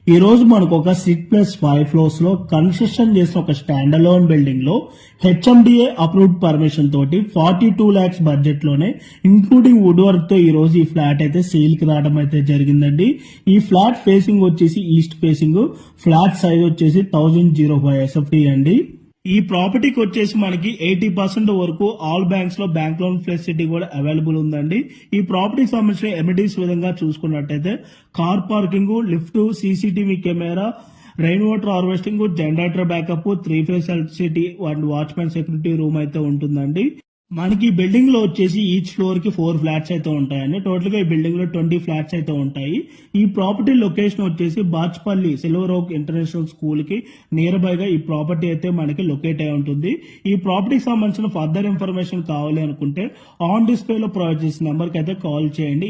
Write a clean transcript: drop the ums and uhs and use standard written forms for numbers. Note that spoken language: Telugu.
ఈ రోజు మనకు ఒక 6+5 ఫ్లోర్స్ లో కన్స్ట్రక్షన్ చేసిన ఒక స్టాండ్ అలోన్ బిల్డింగ్ లో హెచ్ఎండిఏ అప్రూవ్డ్ పర్మిషన్ తోటి 42 lakhs బడ్జెట్ లోనే ఇంక్లూడింగ్ వుడ్ వర్క్ తో ఈ రోజు ఈ ఫ్లాట్ అయితే సేల్ కి రావడం అయితే జరిగిందండి. ఈ ఫ్లాట్ ఫేసింగ్ వచ్చేసి ఈస్ట్ ఫేసింగ్, ఫ్లాట్ సైజ్ వచ్చేసి 1005 SFT అండి. ఈ ప్రాపర్టీకి వచ్చేసి మనకి 80% వరకు ఆల్ బ్యాంక్స్ లో బ్యాంక్ లోన్ ఫెసిలిటీ కూడా అవైలబుల్ ఉందండి. ఈ ప్రాపర్టీకి సంబంధించిన ఎమినిటీస్ విధంగా చూసుకున్నట్టయితే car parking, lift, CCTV camera, rain water harvesting, generator backup, 3-phase electricity and watchmen security room అయితే ఉంటుందండి. మనకి ఈ బిల్డింగ్ లో వచ్చేసి ఈచ్ ఫ్లోర్ కి 4 ఫ్లాట్స్ అయితే ఉంటాయండి. టోటల్ గా ఈ బిల్డింగ్ లో 20 ఫ్లాట్స్ అయితే ఉంటాయి. ఈ ప్రాపర్టీ లొకేషన్ వచ్చేసి Bachupally silver oak international school కి నియర్ బై గా ఈ ప్రాపర్టీ అయితే మనకి లొకేట్ అయి ఉంటుంది. ఈ ప్రాపర్టీకి సంబంధించిన ఫర్దర్ ఇన్ఫర్మేషన్ కావాలి అనుకుంటే ఆన్ డిస్ప్లే లో ప్రొవైడ్ చేసిన నెంబర్ కి అయితే కాల్ చేయండి.